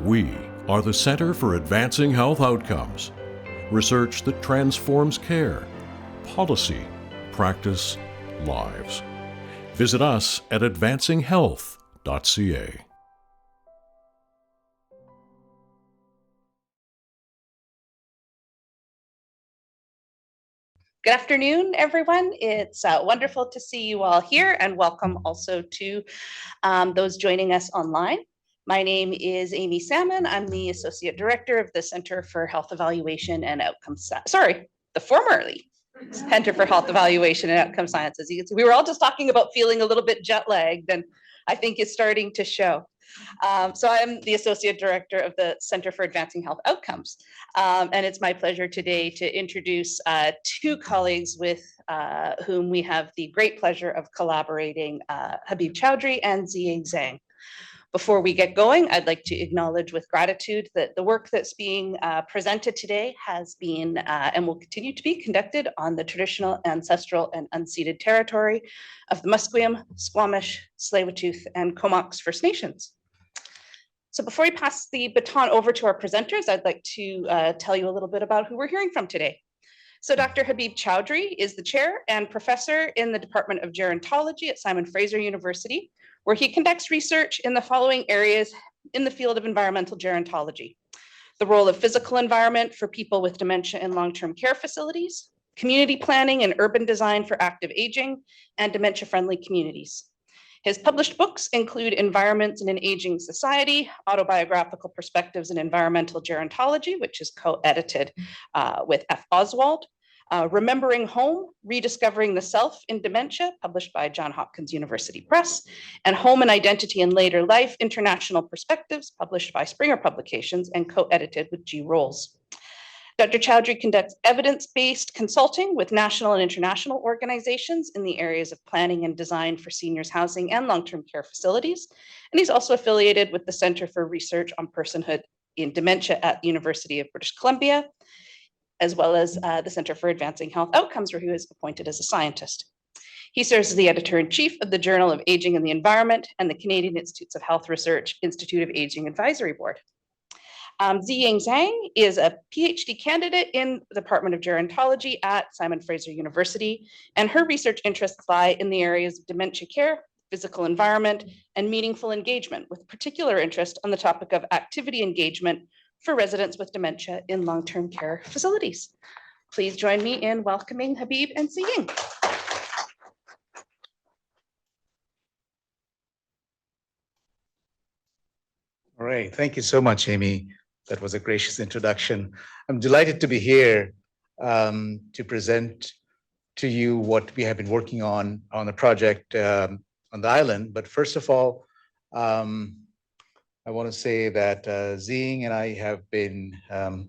We are the Center for Advancing Health Outcomes, research that transforms care, policy, practice, lives. Visit us at advancinghealth.ca. Good afternoon, everyone. It's wonderful to see you all here, and welcome also to those joining us online. My name is Amy Salmon. I'm the Associate Director of the Center for Health Evaluation and Outcomes. The formerly Center for Health Evaluation and Outcome Sciences. You can see we were all just talking about feeling a little bit jet lagged, and I think it's starting to show. So I'm the Associate Director of the Center for Advancing Health Outcomes. And it's my pleasure today to introduce two colleagues with whom we have the great pleasure of collaborating, Habib Chaudhury and Ziying Zhang. Before we get going, I'd like to acknowledge with gratitude that the work that's being presented today has been and will continue to be conducted on the traditional, ancestral, and unceded territory of the Musqueam, Squamish, Tsleil-Waututh, and Comox First Nations. So before we pass the baton over to our presenters, I'd like to tell you a little bit about who we're hearing from today. So Dr. Habib Chaudhury is the chair and professor in the Department of Gerontology at Simon Fraser University, where he conducts research in the following areas in the field of environmental gerontology: the role of physical environment for people with dementia in long-term care facilities, community planning and urban design for active aging, and dementia-friendly communities. His published books include Environments in an Aging Society, Autobiographical Perspectives in Environmental Gerontology, which is co-edited with F. Oswald, Remembering Home, Rediscovering the Self in Dementia, published by Johns Hopkins University Press, and Home and Identity in Later Life, International Perspectives, published by Springer Publications and co-edited with G. Rolls. Dr. Chaudhury conducts evidence-based consulting with national and international organizations in the areas of planning and design for seniors housing and long-term care facilities. And he's also affiliated with the Center for Research on Personhood in Dementia at the University of British Columbia, as well as the Center for Advancing Health Outcomes, where he was appointed as a scientist. He serves as the editor-in-chief of the Journal of Aging and the Environment and the Canadian Institutes of Health Research Institute of Aging Advisory Board. Ziying Zhang is a PhD candidate in the Department of Gerontology at Simon Fraser University, and her research interests lie in the areas of dementia care, physical environment, and meaningful engagement, with particular interest on the topic of activity engagement for residents with dementia in long-term care facilities. Please join me in welcoming Habib and Ziying. All right, thank you so much, Amy. That was a gracious introduction. I'm delighted to be here to present to you what we have been working on the project on the island. But first of all, I want to say that Ziying and I have been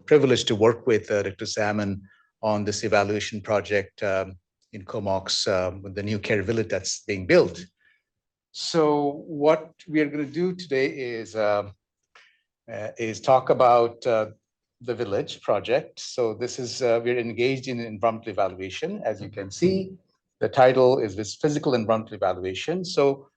privileged to work with Dr. Salmon on this evaluation project in Comox with the new care village that's being built. So what we are going to do today is talk about the village project. So this is, we're engaged in environmental evaluation. As you can see, the title is this physical environmental evaluation. So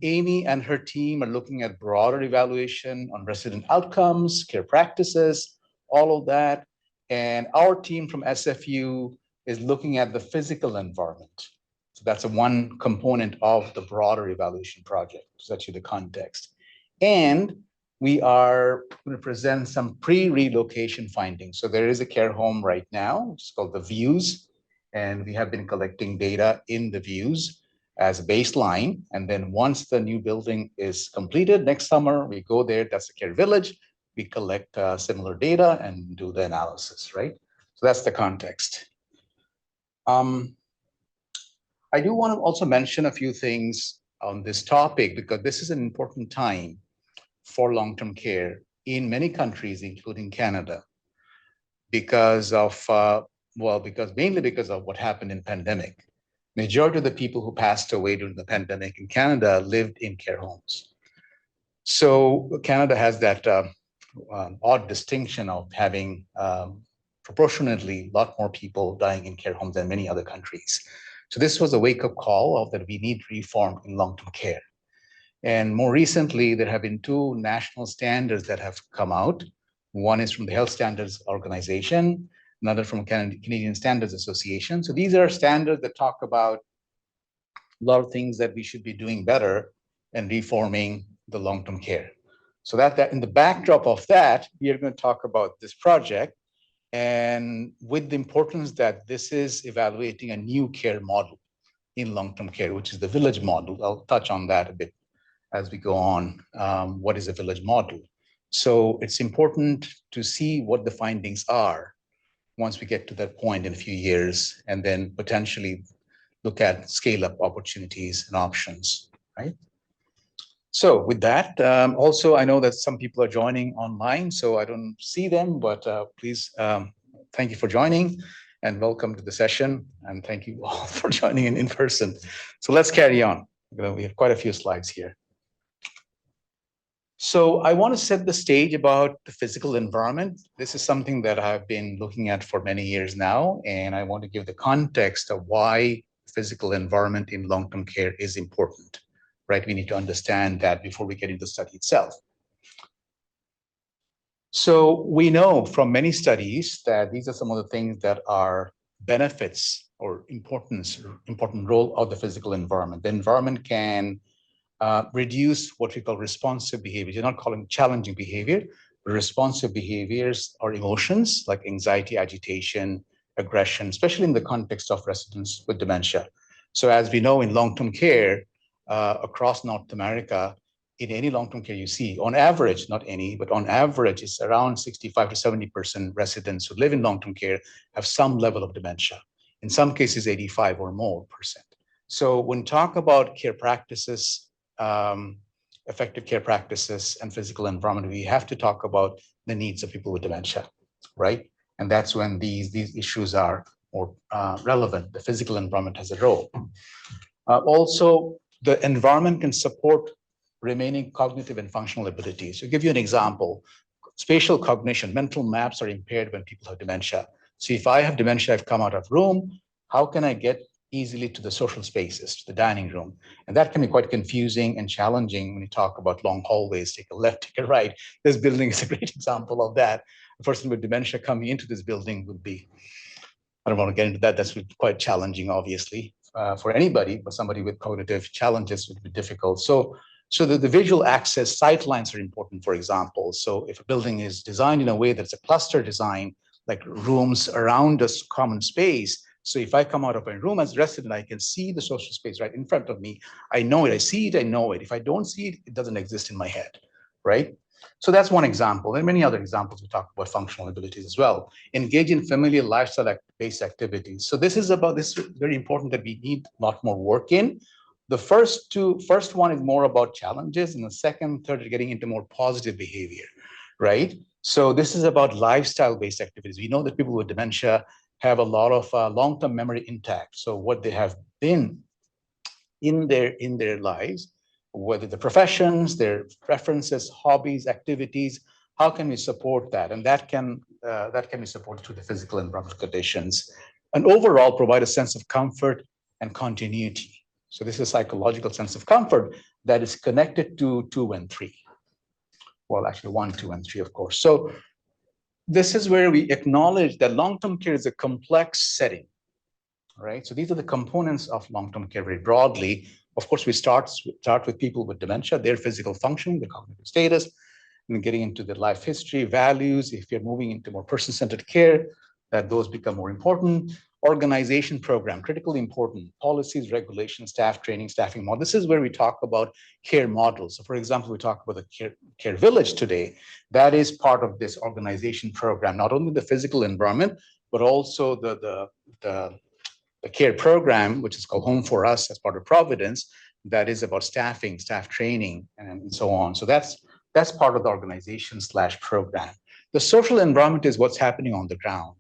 Amy and her team are looking at broader evaluation on resident outcomes, care practices, all of that. And our team from SFU is looking at the physical environment. So that's one component of the broader evaluation project. So that's the context. And we are going to present some pre-relocation findings. So there is a care home right now, which is called the Views, and we have been collecting data in the Views as a baseline. And then once the new building is completed next summer, we go there, that's the care village, we collect similar data and do the analysis, right? So that's the context. I do want to also mention a few things on this topic because this is an important time for long-term care in many countries, including Canada, because of, mainly because of what happened in pandemic. Majority of the people who passed away during the pandemic in Canada lived in care homes. So Canada has that odd distinction of having proportionately a lot more people dying in care homes than many other countries. So this was a wake-up call of that we need reform in long-term care. And more recently, there have been two national standards that have come out. One is from the Health Standards Organization, another from Canadian Standards Association. So these are standards that talk about a lot of things that we should be doing better and reforming the long-term care. So that in the backdrop of that, we are going to talk about this project, and with the importance that this is evaluating a new care model in long-term care, which is the village model. I'll touch on that a bit as we go on. What is a village model? So it's important to see what the findings are once we get to that point in a few years, and then potentially look at scale-up opportunities and options, right? So with that, also, I know that some people are joining online, so I don't see them, but please, thank you for joining and welcome to the session. And thank you all for joining in person. So let's carry on. We have quite a few slides here. So I want to set the stage about the physical environment. This is something that I've been looking at for many years now, and I want to give the context of why physical environment in long-term care is important, right? We need to understand that before we get into the study itself. So we know from many studies that these are some of the things that are benefits or important role of the physical environment. The environment can reduce what we call responsive behaviors. You're not calling challenging behavior, but responsive behaviors or emotions like anxiety, agitation, aggression, especially in the context of residents with dementia. So as we know in long-term care across North America, in any long-term care you see, on average, not any, but on average, it's around 65 to 70% residents who live in long-term care have some level of dementia. In some cases, 85 or more percent. So when talk about care practices, effective care practices and physical environment, we have to talk about the needs of people with dementia, right? And that's when these issues are more relevant. The physical environment has a role. Also, the environment can support remaining cognitive and functional abilities. So to give you an example, spatial cognition, mental maps are impaired when people have dementia. So if I have dementia, I've come out of room, how can I get easily to the social spaces, to the dining room? And that can be quite confusing and challenging when you talk about long hallways, take a left, take a right. This building is a great example of that. A person with dementia coming into this building would be, I don't want to get into that, that's quite challenging, obviously, for anybody, but somebody with cognitive challenges would be difficult. So the visual access sight lines are important, for example. So if a building is designed in a way that's a cluster design, like rooms around a common space, so if I come out of my room as a resident, I can see the social space right in front of me. I know it, I see it, I know it. If I don't see it, it doesn't exist in my head, right? So that's one example. There are many other examples. We talk about functional abilities as well. Engage in familiar lifestyle-based activities. So this is very important that we need a lot more work in. The first one is more about challenges, and the second, third are getting into more positive behavior, right? So this is about lifestyle-based activities. We know that people with dementia have a lot of long-term memory intact. So what they have been in their lives, whether the professions, their preferences, hobbies, activities, how can we support that? And that can be supported through the physical and environmental conditions, and overall provide a sense of comfort and continuity. So this is a psychological sense of comfort that is connected to 2 and 3. Well, actually 1, 2, and 3, of course. So this is where we acknowledge that long-term care is a complex setting, right? So these are the components of long-term care very broadly. Of course, we start with people with dementia, their physical functioning, their cognitive status, and getting into their life history, values. If you're moving into more person-centered care, that those become more important. Organization program, critically important. Policies, regulations, staff training, staffing model. This is where we talk about care models. So for example, we talk about the care village today. That is part of this organization program, not only the physical environment, but also the care program, which is called Home for Us as part of Providence, that is about staffing, staff training, and so on. So that's part of the organization/program. The social environment is what's happening on the ground.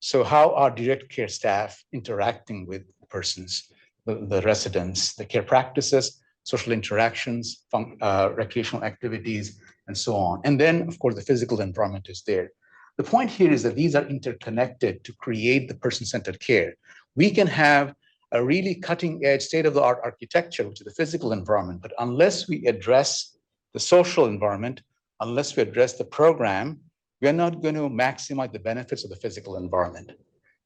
So how are direct care staff interacting with persons, the residents, the care practices, social interactions, recreational activities, and so on. And then, of course, the physical environment is there. The point here is that these are interconnected to create the person-centered care. We can have a really cutting edge state-of-the-art architecture, which is the physical environment. But unless we address the social environment, unless we address the program, we are not going to maximize the benefits of the physical environment.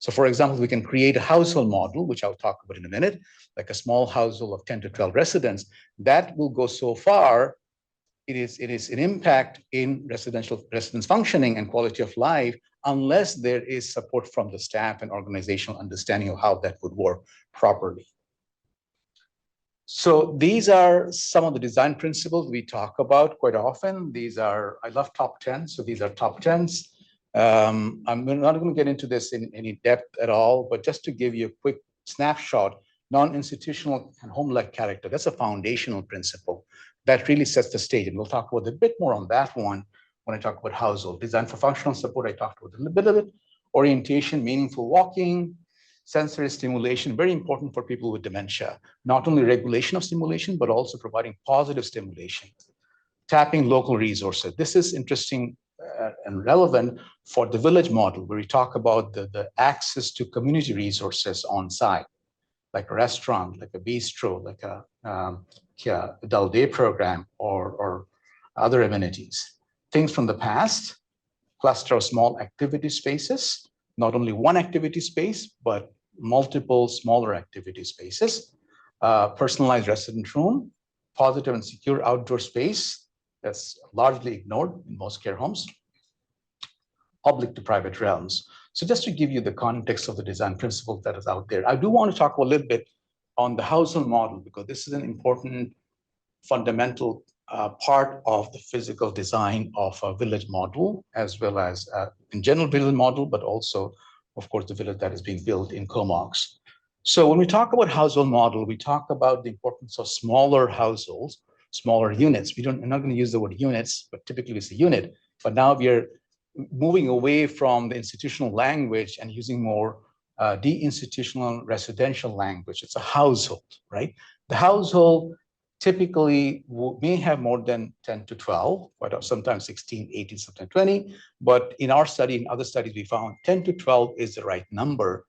So for example, we can create a household model, which I'll talk about in a minute, like a small household of 10 to 12 residents. That will go so far. It is an impact in residents' functioning and quality of life, unless there is support from the staff and organizational understanding of how that would work properly. So these are some of the design principles we talk about quite often. These are, I love top 10, so these are top 10s. I'm not going to get into this in any depth at all, but just to give you a quick snapshot, non-institutional and home-like character, that's a foundational principle that really sets the stage. And we'll talk about a bit more on that one when I talk about household. Design for functional support, I talked about a little bit of it. Orientation, meaningful walking, sensory stimulation, very important for people with dementia. Not only regulation of stimulation, but also providing positive stimulation. Tapping local resources. This is interesting and relevant for the village model, where we talk about the access to community resources on site, like a restaurant, like a bistro, like a adult day program, or other amenities. Things from the past, cluster of small activity spaces, not only one activity space, but multiple smaller activity spaces, personalized resident room, positive and secure outdoor space that's largely ignored in most care homes, public to private realms. So just to give you the context of the design principle that is out there, I do want to talk a little bit on the household model, because this is an important fundamental part of the physical design of a village model, as well as in general village model, but also, of course, the village that is being built in Comox. So when we talk about household model, we talk about the importance of smaller households, smaller units. We're not going to use the word units, but typically it's a unit. But now we are moving away from the institutional language and using more de-institutional residential language. It's a household, right? The household typically may have more than 10 to 12, but sometimes 16, 18, sometimes 20. But in our study, in other studies, we found 10 to 12 is the right number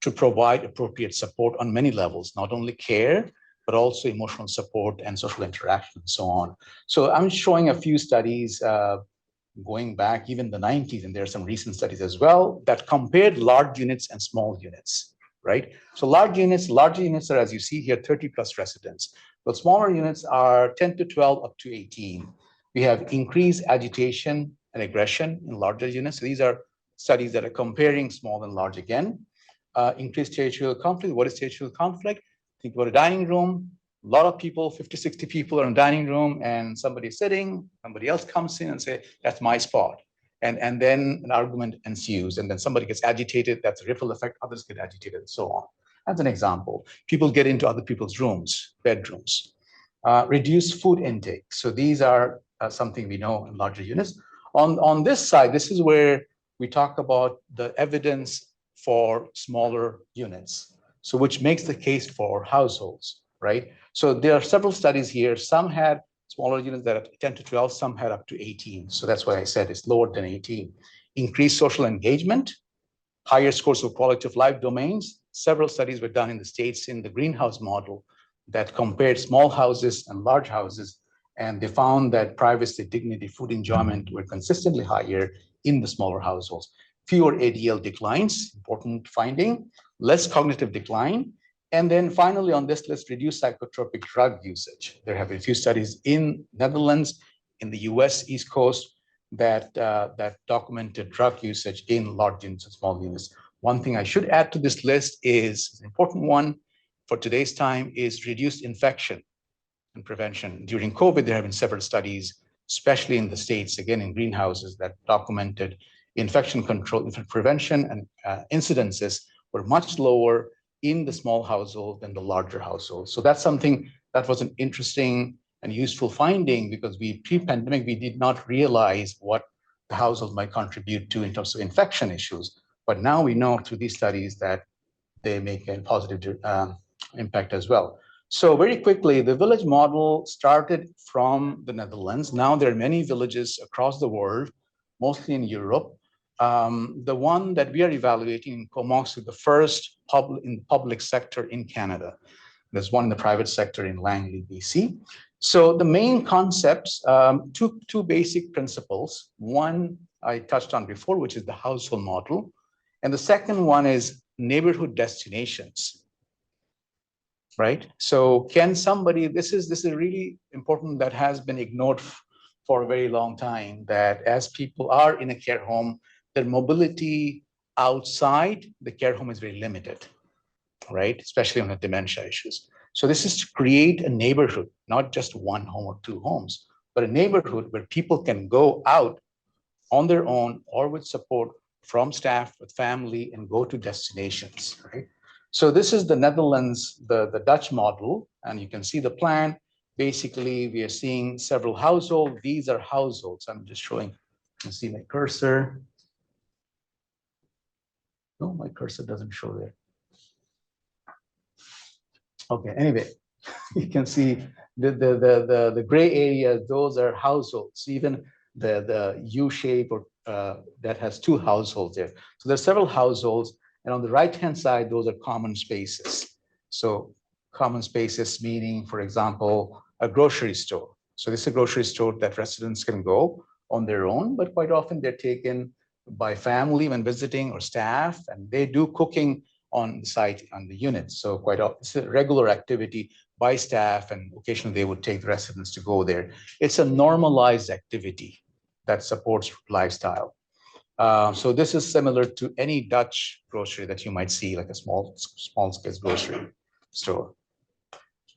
to provide appropriate support on many levels, not only care, but also emotional support and social interaction and so on. So I'm showing a few studies going back even the 90s, and there are some recent studies as well that compared large units and small units, right? So larger units are, as you see here, 30 plus residents. But smaller units are 10 to 12 up to 18. We have increased agitation and aggression in larger units. So these are studies that are comparing small and large again. Increased territorial conflict. What is territorial conflict? Think about a dining room. A lot of people, 50, 60 people are in a dining room, and somebody's sitting, somebody else comes in and say, that's my spot. And then an argument ensues, and then somebody gets agitated, that's a ripple effect, others get agitated, and so on. As an example, people get into other people's rooms, bedrooms. Reduce food intake. So these are something we know in larger units. On this side, this is where we talk about the evidence for smaller units, so which makes the case for households, right? So there are several studies here. Some had smaller units that are 10 to 12, some had up to 18. So that's why I said it's lower than 18. Increased social engagement, higher scores of quality of life domains. Several studies were done in the States in the greenhouse model that compared small houses and large houses, and they found that privacy, dignity, food enjoyment were consistently higher in the smaller households. Fewer ADL declines, important finding, less cognitive decline. And then finally on this list, reduce psychotropic drug usage. There have been a few studies in Netherlands, in the US East Coast, that documented drug usage in large units and small units. One thing I should add to this list is an important one for today's time is reduced infection and prevention. During COVID, there have been several studies, especially in the States, again, in greenhouses, that documented infection control, infection prevention and incidences were much lower in the small household than the larger household. So that's something that was an interesting and useful finding, because pre-pandemic, we did not realize what the household might contribute to in terms of infection issues. But now we know through these studies that they make a positive impact as well. So very quickly, the village model started from the Netherlands. Now there are many villages across the world, mostly in Europe, The one that we are evaluating in Comox is the first public sector in Canada. There's one in the private sector in Langley, BC. So the main concepts, two basic principles. One I touched on before, which is the household model. And the second one is neighborhood destinations, right? So can somebody, this is really important, that has been ignored for a very long time, that as people are in a care home, their mobility outside the care home is very limited, right? Especially on the dementia issues. So this is to create a neighborhood, not just one home or two homes, but a neighborhood where people can go out on their own or with support from staff, with family, and go to destinations, right? So this is the Netherlands, the Dutch model, and you can see the plan. Basically, we are seeing several households. These are households. I'm just showing, you can see my cursor. No, my cursor doesn't show there. Okay, anyway, you can see the gray area, those are households, even the U shape or that has two households there. So there's several households, and on the right-hand side, those are common spaces. So common spaces meaning, for example, a grocery store. So this is a grocery store that residents can go on their own, but quite often they're taken by family when visiting or staff, and they do cooking on the site, on the unit. So quite often it's a regular activity by staff, and occasionally they would take the residents to go there. It's a normalized activity that supports lifestyle. So this is similar to any Dutch grocery that you might see, like a small scale grocery store.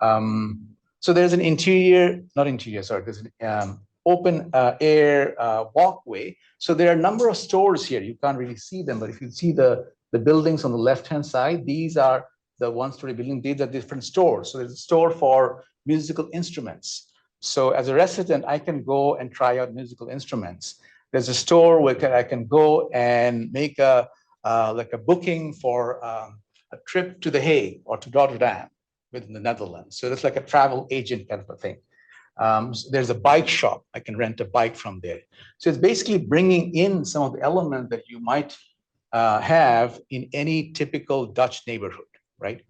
So there's an there's an open air walkway. So there are a number of stores here. You can't really see them, but if you see the buildings on the left-hand side, these are the one-story building. These are different stores. So there's a store for musical instruments. So as a resident, I can go and try out musical instruments. There's a store where I can go and make like a booking for a trip to The Hague or to Rotterdam within the Netherlands. So it's like a travel agent kind of a thing. So there's a bike shop. I can rent a bike from there. So it's basically bringing in some of the elements that you might have in any typical Dutch neighborhood, right?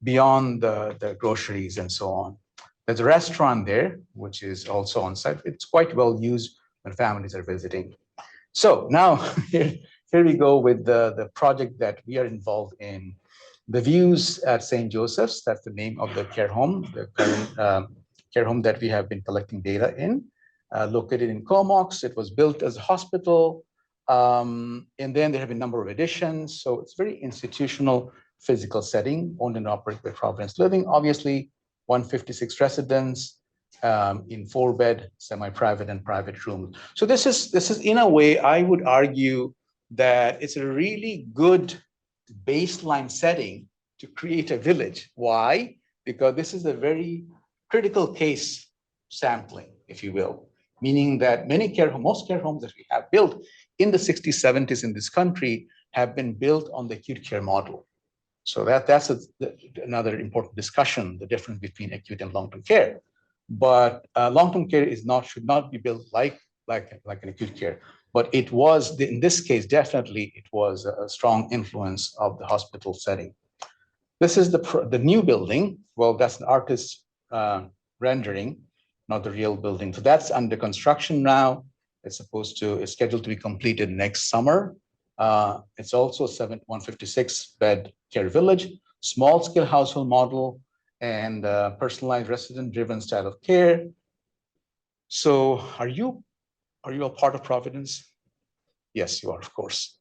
Beyond the groceries and so on. There's a restaurant there, which is also on site. It's quite well used when families are visiting. So now here we go with the project that we are involved in. The Views at St. Joseph's, that's the name of the care home, the current care home that we have been collecting data in, located in Comox. It was built as a hospital. And then there have been a number of additions. So it's very institutional physical setting, owned and operated by Providence Living. Obviously, 156 residents in 4-bed, semi-private and private rooms. So this is in a way, I would argue that it's a really good baseline setting to create a village. Why? Because this is a very critical case sampling, if you will, meaning that most care homes that we have built in the 60s, 70s in this country have been built on the acute care model. So that's another important discussion, the difference between acute and long-term care. But long-term care should not be built like an acute care. But it was, in this case, definitely, it was a strong influence of the hospital setting. This is the new building. Well, that's an artist's rendering, not the real building. So that's under construction now. It's scheduled to be completed next summer. It's also 156-bed care village, small scale household model, and personalized resident-driven style of care. So are you a part of Providence? Yes, you are, of course.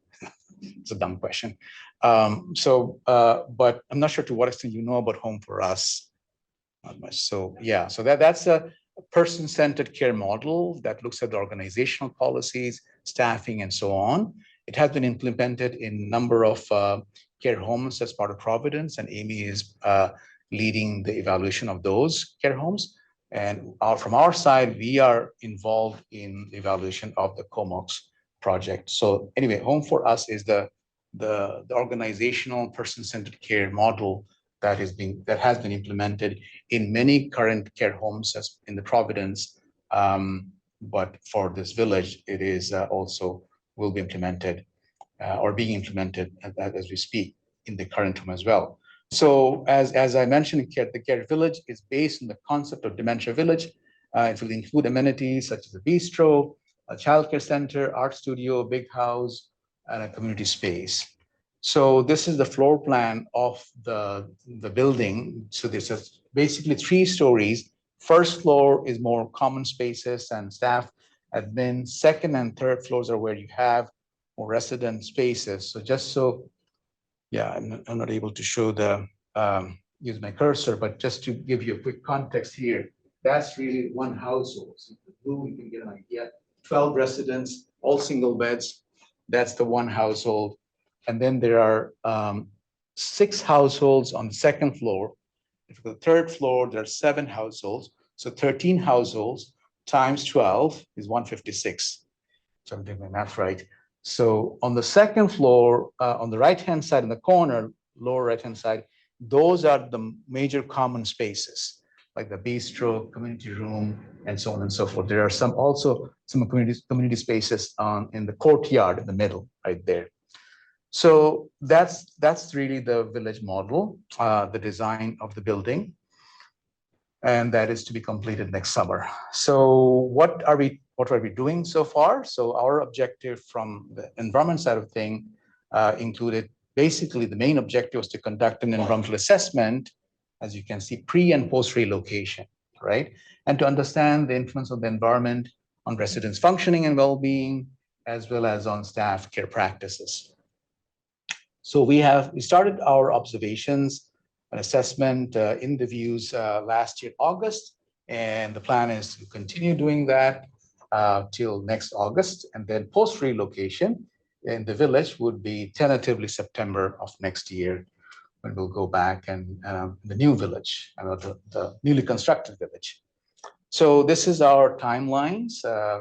It's a dumb question. But I'm not sure to what extent you know about Home for Us. Not much. So yeah, so that's a person-centered care model that looks at the organizational policies, staffing, and so on. It has been implemented in a number of care homes as part of Providence, and Amy is leading the evaluation of those care homes. And from our side, we are involved in the evaluation of the Comox project. So anyway, Home for Us is the organizational person-centered care model that has been implemented in many current care homes as in the Providence. But for this village, it is also will be implemented. or being implemented as we speak in the current home as well. So as I mentioned, the care village is based on the concept of dementia village. It will include amenities such as a bistro, a childcare center, art studio, big house, and a community space. So this is the floor plan of the building. So this is basically 3 stories. First floor is more common spaces and staff admin. Second and third floors are where you have more resident spaces. So just so, yeah, I'm not able to show the, use my cursor, but just to give you a quick context here, that's really one household. So the blue, you can get an idea, 12 residents, all single beds. That's the one household. And then there are 6 households on the second floor. For the third floor, there are 7 households. So 13 households times 12 is 156. So I'm doing my math right. So on the second floor, on the right-hand side in the corner, lower right-hand side, those are the major common spaces, like the bistro, community room, and so on and so forth. There are also some community spaces in the courtyard in the middle, right there. So that's really the village model, the design of the building, and that is to be completed next summer. So what are we doing so far? So our objective from the environment side of thing included, basically the main objective was to conduct an environmental assessment, as you can see, pre and post relocation, right? And to understand the influence of the environment on residents' functioning and well-being, as well as on staff care practices. So we started our observations and assessment in the views last year, August, and the plan is to continue doing that till next August, and then post-relocation in the village would be tentatively September of next year, when we'll go back and the new village, the newly constructed village. So this is our timelines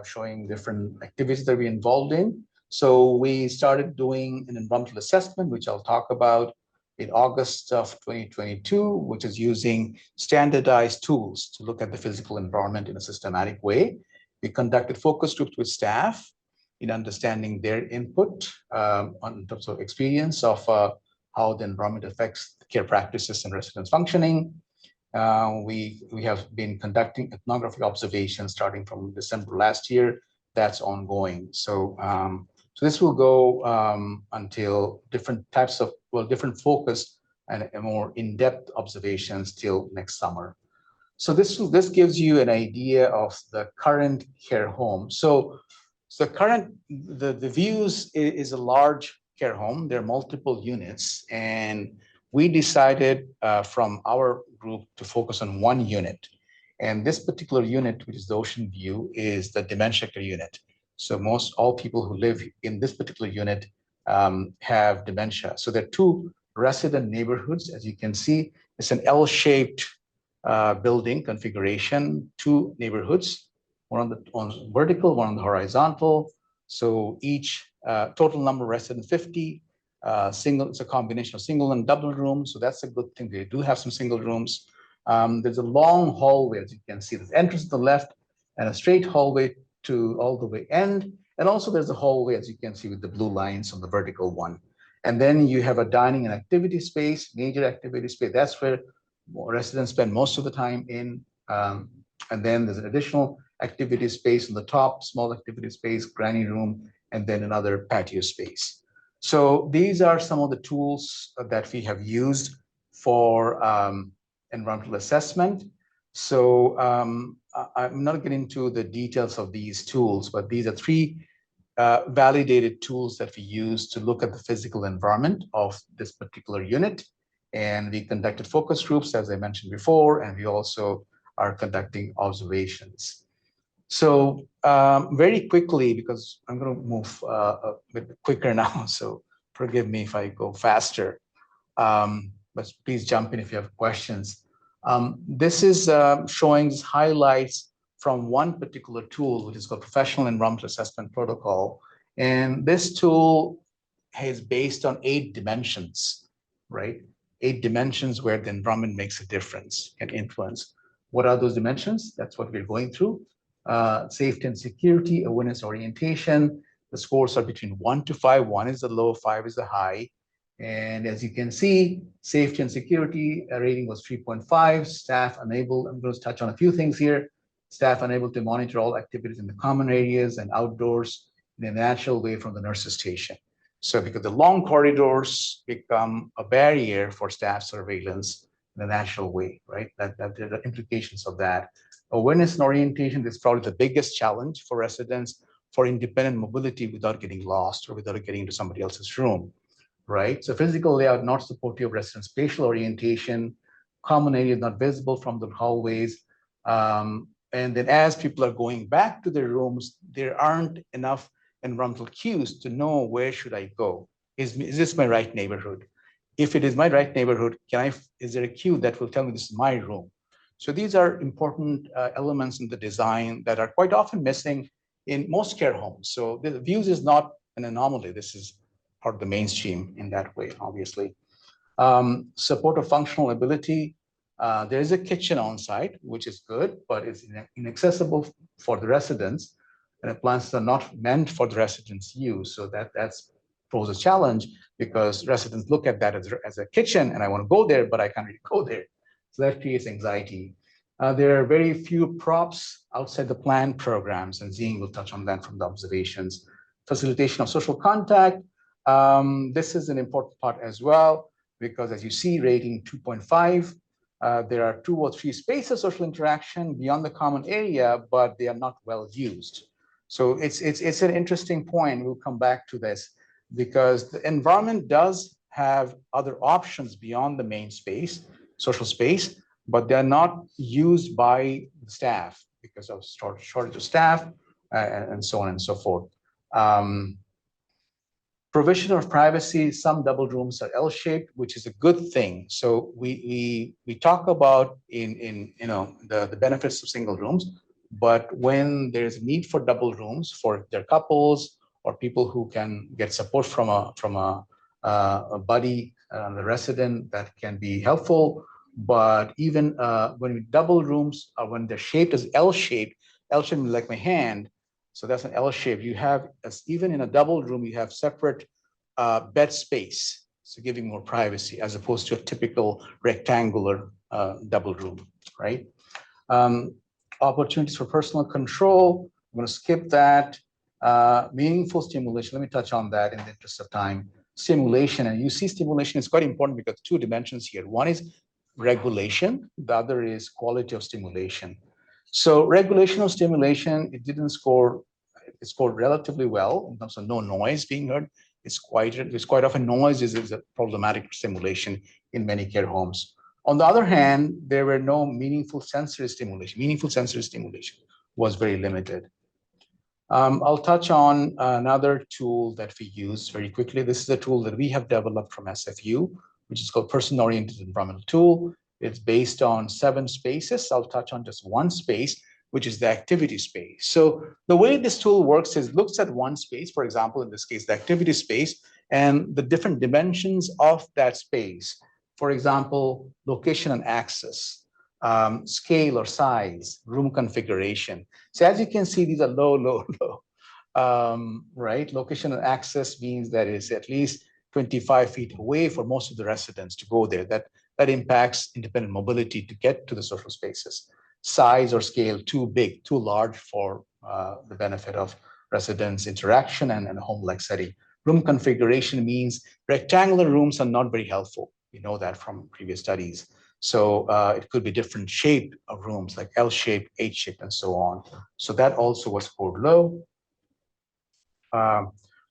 showing different activities that we're involved in. So we started doing an environmental assessment, which I'll talk about in August of 2022, which is using standardized tools to look at the physical environment in a systematic way. We conducted focus groups with staff in understanding their input in terms of experience of how the environment affects care practices and residents' functioning. We have been conducting ethnographic observations starting from December last year. That's ongoing. So this will go until different types of, different focus and a more in-depth observations till next summer. So this gives you an idea of the current care home. So the views is a large care home. There are multiple units, and we decided from our group to focus on one unit. And this particular unit, which is the Ocean View, is the dementia care unit. So all people who live in this particular unit have dementia. So there are 2 resident neighborhoods. As you can see, it's an L-shaped building configuration, 2 neighborhoods, one on the vertical, one on the horizontal. So each total number of residents 50. It's a combination of single and double rooms. So that's a good thing. They do have some single rooms. There's a long hallway, as you can see. There's entrance to the left and a straight hallway to all the way end. And also there's a hallway, as you can see, with the blue lines on the vertical one. And then you have a dining and activity space, major activity space. That's where residents spend most of the time in. And then there's an additional activity space on the top, small activity space, granny room, and then another patio space. So these are some of the tools that we have used for environmental assessment. So I'm not getting into the details of these tools, but these are 3 validated tools that we use to look at the physical environment of this particular unit. And we conducted focus groups, as I mentioned before, and we also are conducting observations. So very quickly, because I'm going to move a bit quicker now, so forgive me if I go faster, but please jump in if you have questions. This is showing highlights from one particular tool, which is called Professional Environmental Assessment Protocol. And this tool is based on 8 dimensions, right? 8 dimensions where the environment makes a difference and influence. What are those dimensions? That's what we're going through. Safety and security, awareness, orientation, The scores are between 1 to 5. 1 is the low, 5 is the high. And as you can see, safety and security rating was 3.5. Staff unable, I'm going to touch on a few things here. Staff unable to monitor all activities in the common areas and outdoors in a natural way from the nurse's station. So because the long corridors become a barrier for staff surveillance in a natural way, right? That there are implications of that. Awareness and orientation is probably the biggest challenge for residents for independent mobility without getting lost or without getting into somebody else's room, right? So physical layout not supportive of resident spatial orientation, common areas not visible from the hallways. And then as people are going back to their rooms, there aren't enough environmental cues to know where should I go. Is this my right neighborhood? If it is my right neighborhood, is there a cue that will tell me this is my room? So these are important elements in the design that are quite often missing in most care homes. So the views is not an anomaly. This is part of the mainstream in that way, obviously. Support of functional ability. There is a kitchen on site, which is good, but it's inaccessible for the residents. And appliances are not meant for the residents' use. So that's poses a challenge because residents look at that as a kitchen and I want to go there, but I can't really go there. So that creates anxiety. There are very few props outside the planned programs, and Ziying will touch on that from the observations. Facilitation of social contact. This is an important part as well, because as you see, rating 2.5, there are 2 or 3 spaces of social interaction beyond the common area, but they are not well used. So it's an interesting point. We'll come back to this because the environment does have other options beyond the main space, social space, but they're not used by the staff because of shortage of staff and so on and so forth. Provision of privacy, some double rooms are L-shaped, which is a good thing. So we talk about in the benefits of single rooms, but when there's a need for double rooms for their couples or people who can get support from a buddy, the resident, that can be helpful. But even when double rooms are when they're shaped as L-shaped, L-shaped like my hand. So that's an L shape. You have, even in a double room, you have separate bed space, so giving more privacy as opposed to a typical rectangular double room, right? Opportunities for personal control. I'm going to skip that. Meaningful stimulation. Let me touch on that in the interest of time. Stimulation, and you see stimulation is quite important because 2 dimensions here. One is regulation, the other is quality of stimulation. So regulation of stimulation, it scored relatively well in terms of no noise being heard. It's quite often noise is a problematic stimulation in many care homes. On the other hand, there were no meaningful sensory stimulation. Meaningful sensory stimulation was very limited. I'll touch on another tool that we use very quickly. This is a tool that we have developed from SFU, which is called Person-Oriented Environmental Tool. It's based on 7 spaces. I'll touch on just 1 space, which is the activity space. So the way this tool works is looks at 1 space, for example, in this case, the activity space, and the different dimensions of that space. For example, location and access, scale or size, room configuration. So as you can see, these are low, low, low, right? Location and access means that it's at least 25 feet away for most of the residents to go there. That impacts independent mobility to get to the social spaces. Size or scale, too big, too large for the benefit of residents' interaction and a home-like setting. Room configuration means rectangular rooms are not very helpful. We know that from previous studies. So it could be different shape of rooms like L-shape, H-shape, and so on. So that also was scored low.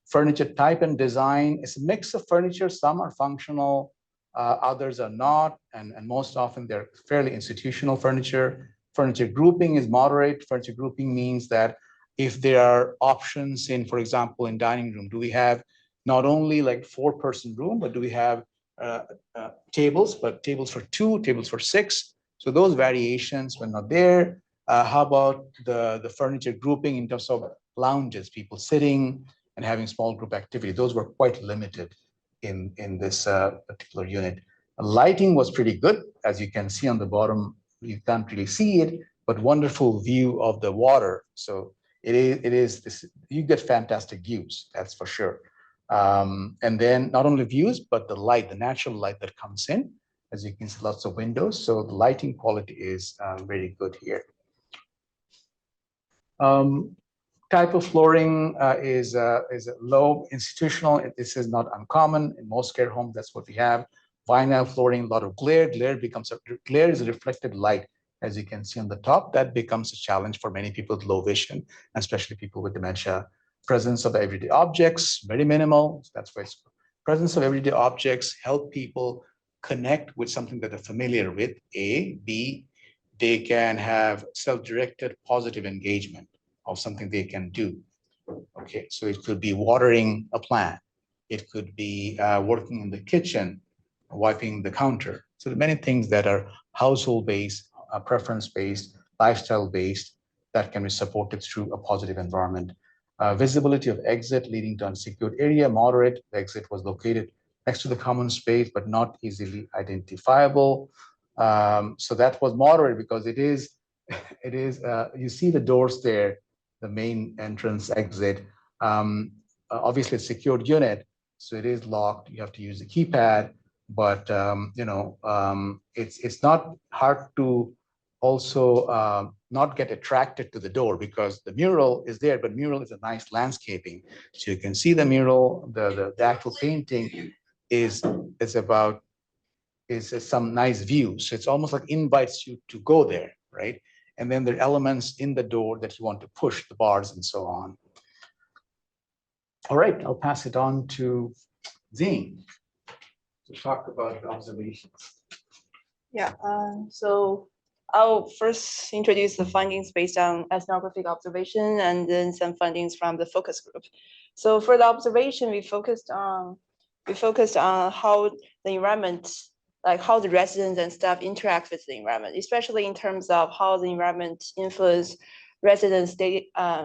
Furniture type and design is a mix of furniture. Some are functional, others are not, and most often they're fairly institutional furniture. Furniture grouping is moderate. Furniture grouping means that if there are options in, for example, in dining room, do we have not only like 4-person room, but do we have tables, but tables for 2, tables for 6? So those variations were not there. How about the furniture grouping in terms of lounges, people sitting and having small group activity? Those were quite limited in this particular unit. Lighting was pretty good. As you can see on the bottom, you can't really see it, but wonderful view of the water. So it is this, you get fantastic views, that's for sure. And then not only views, but the light, the natural light that comes in. As you can see, lots of windows. So the lighting quality is very good here. Type of flooring is a low institutional. This is not uncommon in most care homes. That's what we have. Vinyl flooring, a lot of glare. Glare is a reflected light, as you can see on the top. That becomes a challenge for many people with low vision, especially people with dementia. Presence of everyday objects, very minimal. That's why it's presence of everyday objects help people connect with something that they're familiar with. A, B, they can have self-directed positive engagement of something they can do. Okay, so it could be watering a plant. It could be working in the kitchen, wiping the counter. So there are many things that are household-based, preference-based, lifestyle-based that can be supported through a positive environment. Visibility of exit leading to unsecured area, moderate. The exit was located next to the common space, but not easily identifiable. So that was moderate because it is, you see the doors there, the main entrance exit. Obviously, it's a secured unit, so it is locked. You have to use the keypad, but it's not hard to also not get attracted to the door because the mural is there, but mural is a nice landscaping. So you can see the mural, the actual painting is some nice view. So it's almost like invites you to go there, right? And then there are elements in the door that you want to push, the bars and so on. All right, I'll pass it on to Ziying to talk about the observations. Yeah, so I'll first introduce the findings based on ethnographic observation and then some findings from the focus group. So for the observation, we focused on how the environment, like how the residents and staff interact with the environment, especially in terms of how the environment influence residents'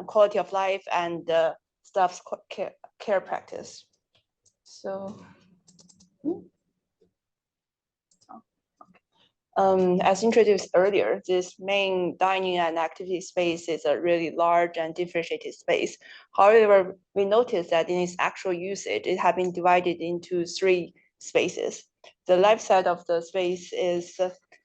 quality of life and staff's care practice. So. As introduced earlier, this main dining and activity space is a really large and differentiated space. However, we noticed that in its actual usage, it has been divided into 3 spaces. The left side of the space is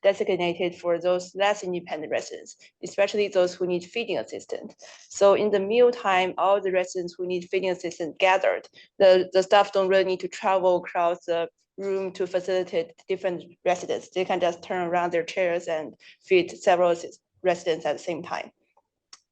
designated for those less independent residents, especially those who need feeding assistance. So in the mealtime, all the residents who need feeding assistance gathered. The staff don't really need to travel across the room to facilitate different residents. They can just turn around their chairs and feed several residents at the same time.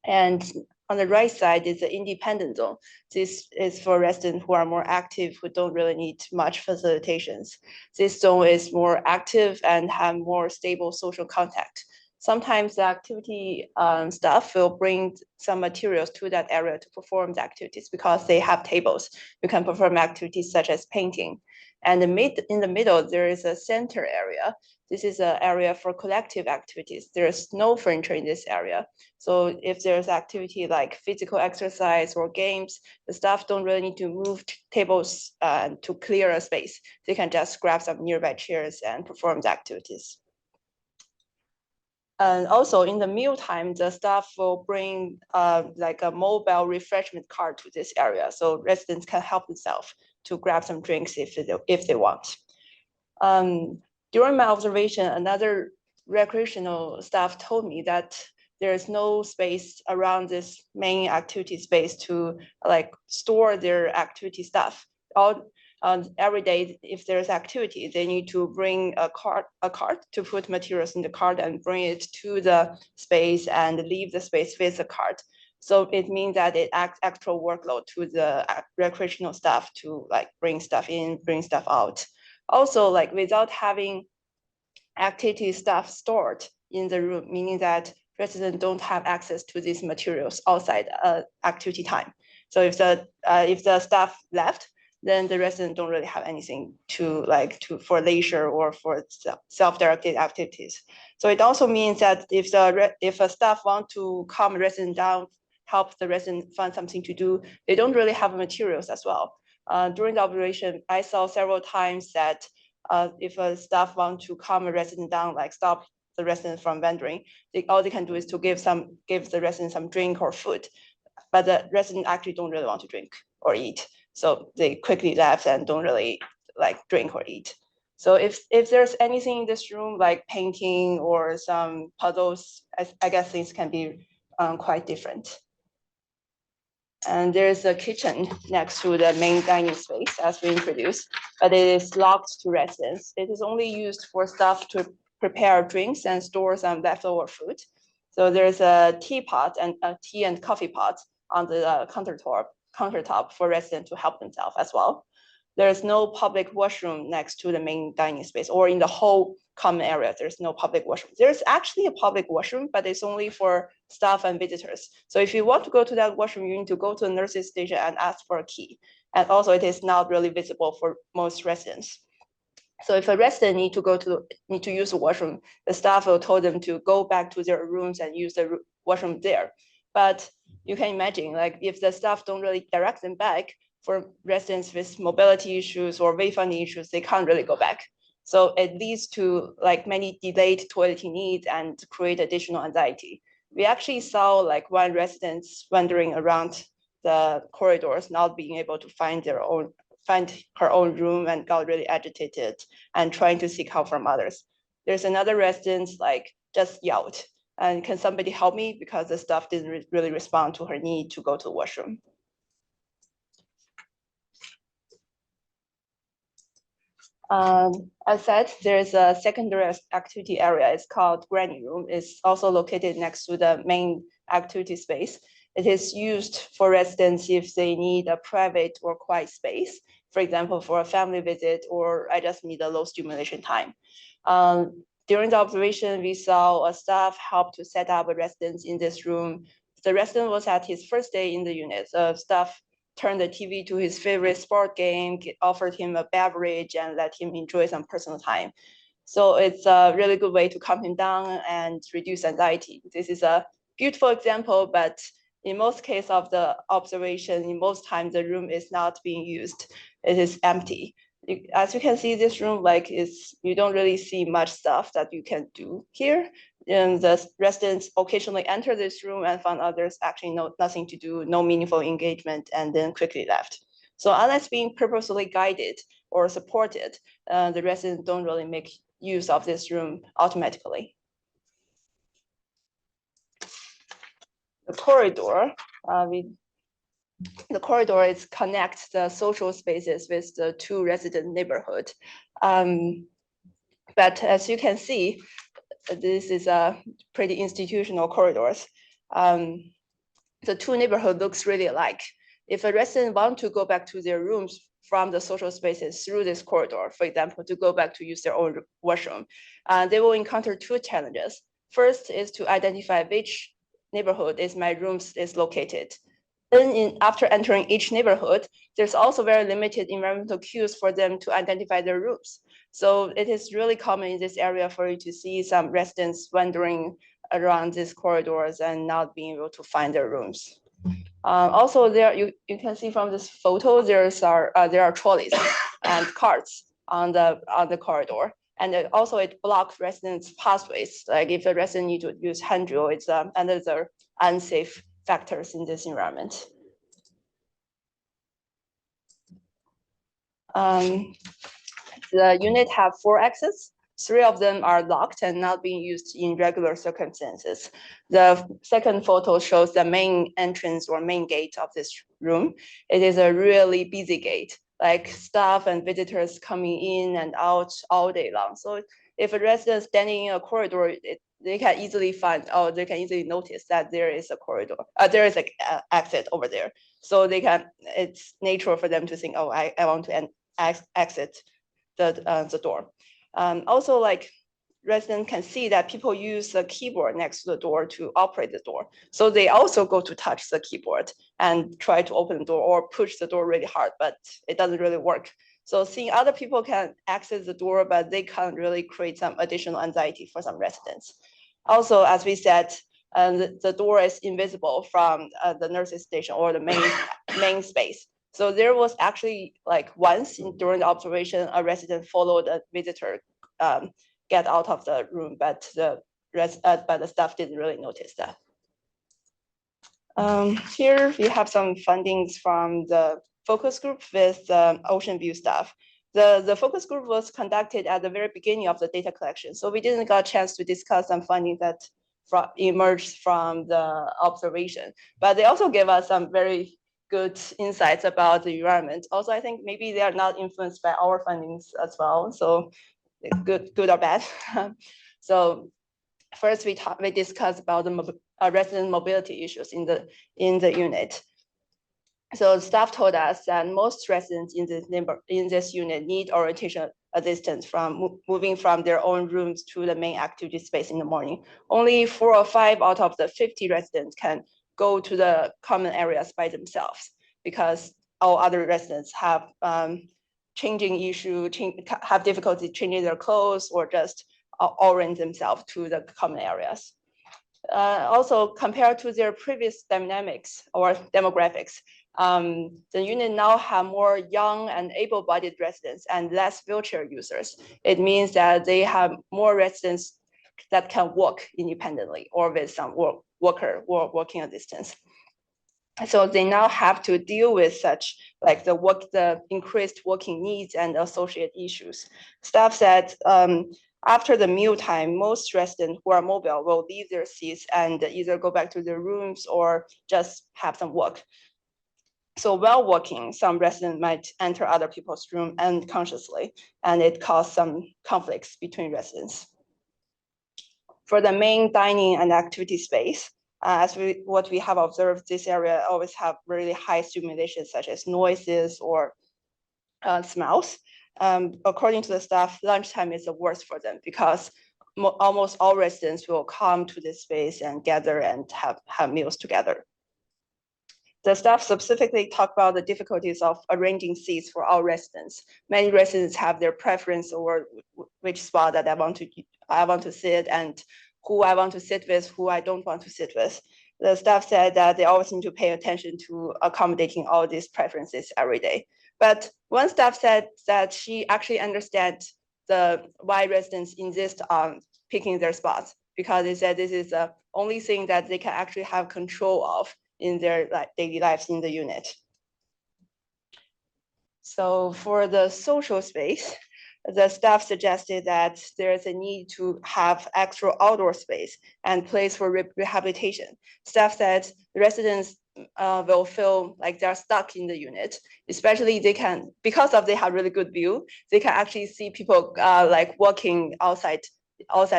And on the right side is the independent zone. This is for residents who are more active, who don't really need much facilitations. This zone is more active and have more stable social contact. Sometimes the activity staff will bring some materials to that area to perform the activities because they have tables. You can perform activities such as painting. And in the middle, there is a center area. This is an area for collective activities. There's no furniture in this area. So if there's activity like physical exercise or games, the staff don't really need to move tables to clear a space. They can just grab some nearby chairs and perform the activities. And also in the mealtime, the staff will bring like a mobile refreshment cart to this area. So residents can help themselves to grab some drinks if they want. During my observation, another recreational staff told me that there is no space around this main activity space to like store their activity stuff. Every day, if there's activity, they need to bring a cart to put materials in the cart and bring it to the space and leave the space with the cart. So it means that it adds extra workload to the recreational staff to like bring stuff in, bring stuff out. Also, like without having activity stuff stored in the room, meaning that residents don't have access to these materials outside activity time. So if the staff left, then the residents don't really have anything for leisure or for self-directed activities. So it also means that if a staff want to calm a resident down, help the resident find something to do, they don't really have materials as well. During the operation, I saw several times that if a staff want to calm a resident down, like stop the resident from wandering, all they can do is to give the resident some drink or food. but the residents actually don't really want to drink or eat. So they quickly left and don't really like drink or eat. So if there's anything in this room like painting or some puzzles, I guess things can be quite different. And there's a kitchen next to the main dining space as we introduced, but it is locked to residents. It is only used for staff to prepare drinks and store some leftover food. So there's a teapot and a tea and coffee pot on the countertop for residents to help themselves as well. There's no public washroom next to the main dining space or in the whole common area. There's no public washroom. There's actually a public washroom, but it's only for staff and visitors. So if you want to go to that washroom, you need to go to the nurse's station and ask for a key. And also it is not really visible for most residents. So if a resident need to use the washroom, the staff will tell them to go back to their rooms and use the washroom there. But you can imagine, like if the staff don't really direct them back, for residents with mobility issues or wayfinding issues, they can't really go back. So it leads to like many delayed toileting needs and create additional anxiety. We actually saw like one resident wandering around the corridors, not being able to find her own room and got really agitated and trying to seek help from others. There's another resident like just yelled, and can somebody help me? Because the staff didn't really respond to her need to go to the washroom. As said, there's a secondary activity area. It's called granny room. It's also located next to the main activity space. It is used for residents if they need a private or quiet space, for example, for a family visit, or I just need a low stimulation time. During the observation, we saw a staff help to set up a residence in this room. The resident was at his first day in the unit. Staff turned the TV to his favorite sport game, offered him a beverage, and let him enjoy some personal time. So it's a really good way to calm him down and reduce anxiety. This is a beautiful example, but in most cases of the observation, in most times the room is not being used. It is empty. As you can see, this room you don't really see much stuff that you can do here. And the residents occasionally enter this room and found others actually nothing to do, no meaningful engagement, and then quickly left. So unless being purposely guided or supported, the residents don't really make use of this room automatically. The corridor, the corridor is connects the social spaces with the two resident neighborhood. But as you can see, this is a pretty institutional corridors. The two neighborhood looks really alike. If a resident want to go back to their rooms from the social spaces through this corridor, for example, to go back to use their own washroom, they will encounter two challenges. First is to identify which neighborhood is my rooms is located. Then after entering each neighborhood, there's also very limited environmental cues for them to identify their rooms. So it is really common in this area for you to see some residents wandering around these corridors and not being able to find their rooms. Also, there you can see from this photo, there are trolleys and carts on the corridor, and also it blocks residents' pathways. Like if a resident need to use handrail, it's another unsafe factors in this environment. The unit have 4 exits. 3 of them are locked and not being used in regular circumstances. The second photo shows the main entrance or main gate of this room. It is a really busy gate, like staff and visitors coming in and out all day long. So if a resident standing in a corridor, they can easily they can easily notice that there is a corridor, there is an exit over there. So it's natural for them to think, oh, I want to exit the door. Also, like residents can see that people use the keyboard next to the door to operate the door. So they also go to touch the keyboard and try to open the door or push the door really hard, but it doesn't really work. So seeing other people can access the door, but they can't really create some additional anxiety for some residents. Also, as we said, the door is invisible from the nurse's station or the main space. So there was actually like once during the observation, a resident followed a visitor get out of the room, but the staff didn't really notice that. Here we have some fundings from the focus group with Ocean View staff. The focus group was conducted at the very beginning of the data collection, so we didn't get a chance to discuss some findings that emerged from the observation. But they also gave us some very good insights about the environment. Also, I think maybe they are not influenced by our findings as well. So good or bad. So first, we discussed about the resident mobility issues in the unit. So staff told us that most residents in this unit need orientation assistance from moving from their own rooms to the main activity space in the morning. Only 4 or 5 out of the 50 residents can go to the common areas by themselves because all other residents have changing issue, have difficulty changing their clothes or just orient themselves to the common areas. Also, compared to their previous dynamics or demographics, the unit now have more young and able-bodied residents and less wheelchair users. It means that they have more residents that can walk independently or with some walking distance. So they now have to deal with such like the increased walking needs and associated issues. Staff said after the meal time, most residents who are mobile will leave their seats and either go back to their rooms or just have some walk. So while walking, some residents might enter other people's room unconsciously, and it caused some conflicts between residents. For the main dining and activity space, what we have observed, this area always have really high stimulation, such as noises or smells. According to the staff, lunchtime is the worst for them because almost all residents will come to this space and gather and have meals together. The staff specifically talked about the difficulties of arranging seats for all residents. Many residents have their preference over which spot that I want to sit and who I want to sit with, who I don't want to sit with. The staff said that they always need to pay attention to accommodating all these preferences every day. But one staff said that she actually understands why residents insist on picking their spots, because they said this is the only thing that they can actually have control of in their daily lives in the unit. So for the social space, the staff suggested that there is a need to have extra outdoor space and place for rehabilitation. Staff said residents will feel like they're stuck in the unit, especially because they have really good view, they can actually see people like walking outside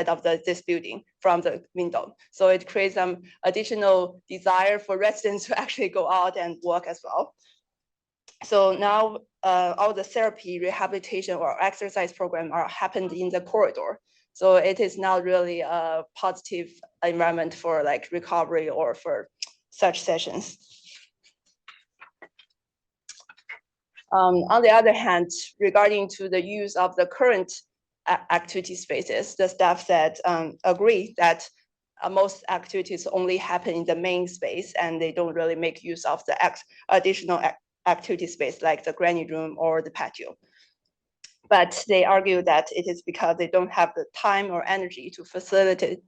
of this building from the window. So it creates some additional desire for residents to actually go out and walk as well. So now all the therapy, rehabilitation, or exercise program are happened in the corridor. So it is now really a positive environment for like recovery or for such sessions. On the other hand, regarding to the use of the current activity spaces, the staff said agree that most activities only happen in the main space and they don't really make use of the additional activity space like the granny room or the patio. But they argue that it is because they don't have the time or energy to facilitate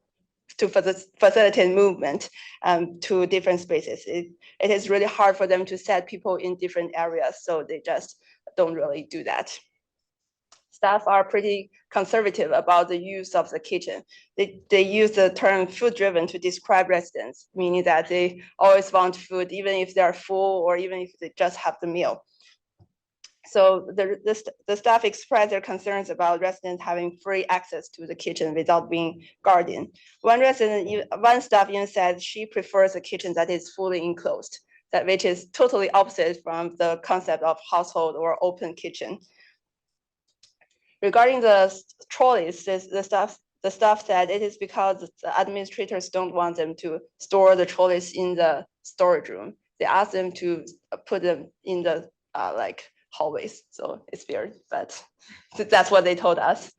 movement to different spaces. It is really hard for them to set people in different areas, so they just don't really do that. Staff are pretty conservative about the use of the kitchen. They use the term food-driven to describe residents, meaning that they always want food, even if they're full or even if they just have the meal. So the staff expressed their concerns about residents having free access to the kitchen without being guarded. One staff even said she prefers a kitchen that is fully enclosed, which is totally opposite from the concept of household or open kitchen. Regarding the trolleys, the staff said it is because the administrators don't want them to store the trolleys in the storage room. They ask them to put them in the hallways. So it's weird, but that's what they told us.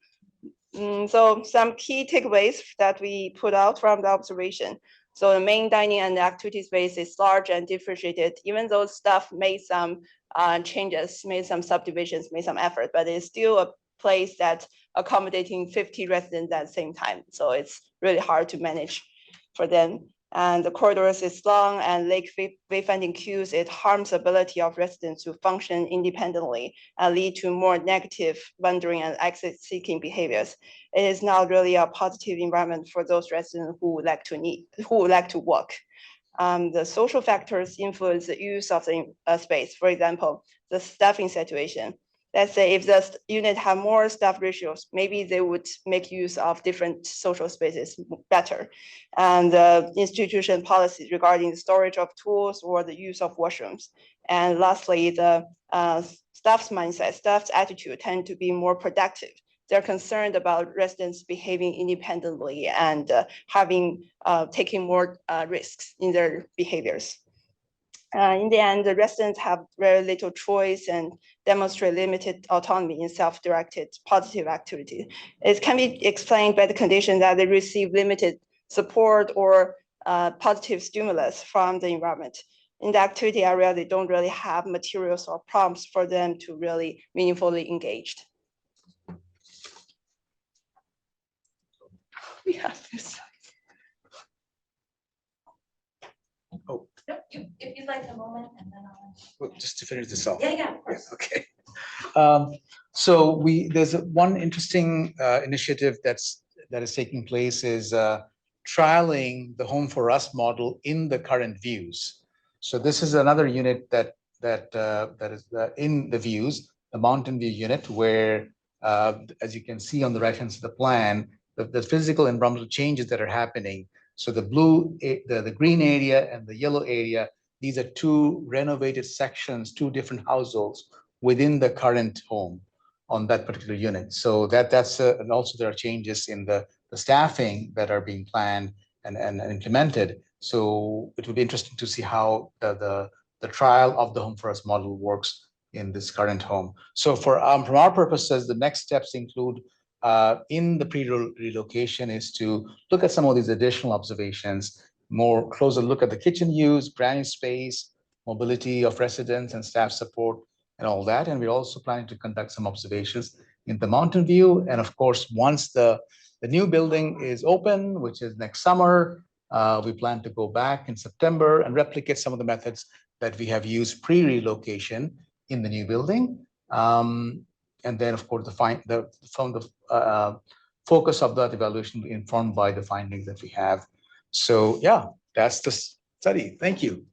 So some key takeaways that we put out from the observation. So the main dining and activity space is large and differentiated, even though staff made some changes, made some subdivisions, made some effort, but it's still a place that accommodating 50 residents at the same time. So it's really hard to manage for them. And the corridors is long and lake wayfinding queues, it harms the ability of residents to function independently and lead to more negative wandering and exit-seeking behaviors. It is not really a positive environment for those residents who would like to walk. The social factors influence the use of the space. For example, the staffing situation. Let's say if the unit have more staff ratios, maybe they would make use of different social spaces better. And the institution policies regarding the storage of tools or the use of washrooms. And lastly, the staff's mindset, staff's attitude tend to be more productive. They're concerned about residents behaving independently and taking more risks in their behaviors. In the end, the residents have very little choice and demonstrate limited autonomy in self-directed positive activity. It can be explained by the condition that they receive limited support or positive stimulus from the environment. In the activity area, they don't really have materials or prompts for them to really meaningfully engage. We have this. Oh. Nope, if you'd like a moment, and then I'll. Well, just to finish this off. Yeah, of course. Okay. So there's one interesting initiative that is taking place is trialing the Home for Us model in the current views. So this is another unit that is in the views, the Mountain View unit, where as you can see on the right hand side of the plan, the physical and environmental changes that are happening. So the blue, the green area and the yellow area, these are two renovated sections, two different households within the current home on that particular unit. So that's and also there are changes in the staffing that are being planned and implemented. So it would be interesting to see how the trial of the Home for Us model works in this current home. So from our purposes, the next steps include in the pre-relocation is to look at some of these additional observations, more closer look at the kitchen use, brand space, mobility of residents and staff support and all that. And we're also planning to conduct some observations in the Mountain View. And of course, once the new building is open, which is next summer, we plan to go back in September and replicate some of the methods that we have used pre-relocation in the new building. And then, of course, the focus of that evaluation will be informed by the findings that we have. So, yeah, that's the study. Thank you.